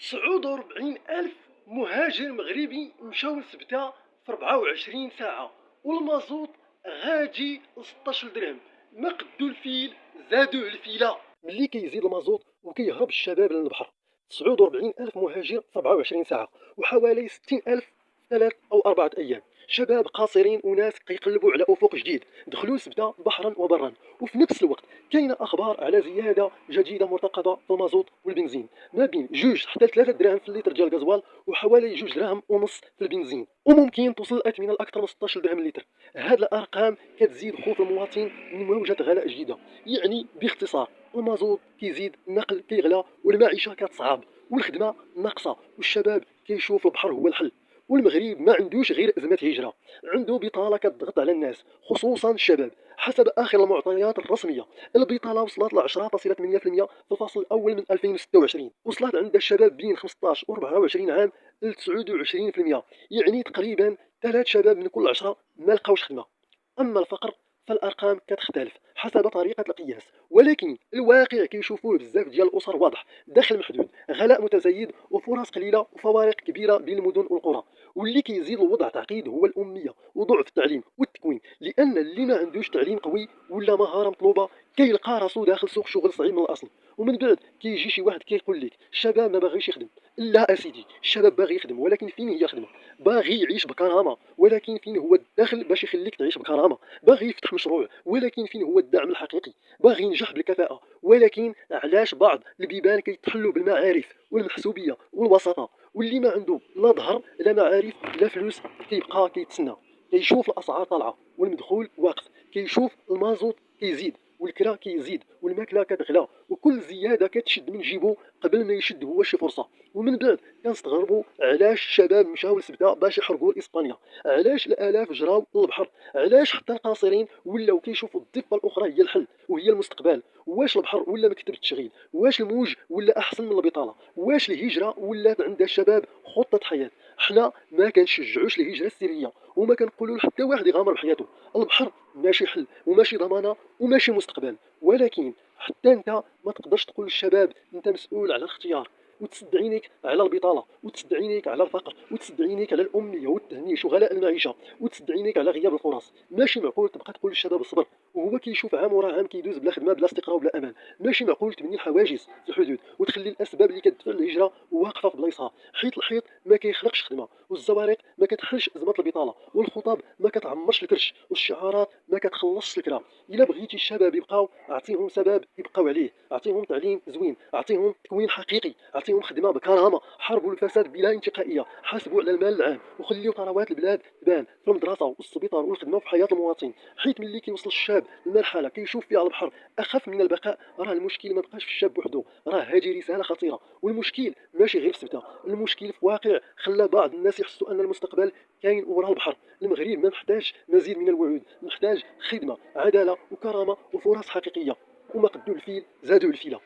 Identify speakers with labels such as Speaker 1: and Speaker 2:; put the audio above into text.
Speaker 1: 49 ألف مهاجر مغربي مشاو لسبتة في 24 ساعة، والمازوت غادي ل 16 درهم. ما قدو الفيل زادوه الفيلة. ملي كيزيد المازوت وكيهرب الشباب للبحر. 49 ألف مهاجر في 24 ساعة، وحوالي 60 ألف في 3 أو 4 أيام. شباب قاصرين وناس كيقلبوا على افق جديد دخلوا سبته بحرا وبرا. وفي نفس الوقت كاينه اخبار على زياده جديده مرتقبه في المازوت والبنزين، ما بين 2 حتى 3 دراهم في اللتر ديال الغازوال، وحوالي 2 دراهم ونص في البنزين، وممكن توصل الاثمنه لاكثر من 16 درهم اللتر. هاد الارقام كتزيد خوف المواطن من موجه غلاء جديده. يعني باختصار المازوت كيزيد، النقل كيغلى، والمعيشه كتصعب، والخدمه ناقصه، والشباب كيشوف البحر هو الحل. والمغرب ما عندوش غير أزمة هجرة، عنده بطالة كتضغط على الناس خصوصا الشباب. حسب آخر المعطيات الرسمية البطالة وصلت ل 10.8% في الفصل الأول من 2026. وصلت عند الشباب بين 15 و 24 عام ل 29%، يعني تقريبا 3 شباب من كل 10 ما لقاوش خدمة. أما الفقر فالارقام كتختلف حسب طريقه القياس، ولكن الواقع كيشوفوه بزاف ديال الاسر واضح: دخل محدود، غلاء متزايد، وفرص قليله، وفوارق كبيره بين المدن والقرى. واللي كيزيد الوضع تعقيد هو الاميه وضعف التعليم والتكوين، لان اللي ما عندوش تعليم قوي ولا مهاره مطلوبه كيلقى راسو داخل سوق شغل صعيب من الاصل. ومن بعد كيجي شي واحد كيقول لك الشباب ما باغيش يخدم. لا اسيدي، الشباب باغي يخدم، ولكن فين هي الخدمه؟ باغي يعيش بكرامه، ولكن فين هو الدخل باش يخليك تعيش بكرامه؟ باغي يفتح مشروع، ولكن فين هو الدعم الحقيقي؟ باغي ينجح بالكفاءه، ولكن علاش بعض البيبان كيتحلوا بالمعارف والمحسوبيه والوساطه؟ واللي ما عنده لا ظهر لا معارف لا فلوس كيبقى كيتسنى، كيشوف الاسعار طالعه والمدخول واقف، كيشوف المازوت كيزيد والكرا كيزيد والماكله كتغلى، وكل زياده كتشد من جيبو قبل ما يشد هو شي فرصه. ومن بعد كنستغربوا علاش الشباب مشاو لسبته باش يحرقوا اسبانيا، علاش الالاف جراو للبحر، علاش حتى القاصرين ولاو كيشوفوا الضفه الاخرى هي الحل وهي المستقبل. واش البحر ولا مكتب التشغيل؟ واش الموج ولا احسن من البطاله؟ واش الهجره ولات عند الشباب خطه حياه؟ حنا ما كنشجعوش الهجره السريه، وما كنقولوا لحتى واحد يغامر بحياته. البحر ماشي حل وماشي ضمانه وماشي مستقبل، ولكن حتى انت ما تقدرش تقول للشباب انت مسؤول على الاختيار، وتسد عينيك على البطاله، وتسد عينيك على الفقر، وتسد عينيك على الاميه والتهميش وغلاء المعيشه، وتسد عينيك على غياب الفرص. ماشي معقول تبقى تقول للشباب الصبر وهو كيشوف عام ورا عام كيدوز بلا خدمه، بلا استقرار وبلا امان. ماشي معقول تبني الحواجز في الحدود وتخلي الاسباب اللي كتدفع الهجره واقفه في بلايصها. حيط الحيط ما كيخلقش خدمه، والزوارق ما كتحلش ازمه البطاله، والخطاب ما كتعمرش الكرش، والشعارات ما كتخلصش الكرا. الا بغيتي الشباب يبقاو، اعطيهم سبب يبقاو عليه، اعطيهم تعليم زوين، اعطيهم تكوين حقيقي، اعطيهم خدمه بكرامه، حاربوا الفساد بلا انتقائيه، حاسبوا على المال العام، وخليوا ثروات البلاد تبان في المدرسه والسبيطار والخدمه وفي حياه المواطن. حيت ملي كيوصل الشاب لمرحله كيشوف فيها البحر اخف من البقاء، راه المشكل ما بقاش في الشاب وحده، راه هذه رساله خطيره. والمشكل ماشي غير في سبته، المشكل في واقع خلى بعض الناس يحسوا ان المستقبل كاين ورا البحر. المغرب ما محتاج مزيد من الوعود، محتاج خدمه، عداله وكرامه وفرص حقيقيه. وما قدوا الفيل زادوا الفيله.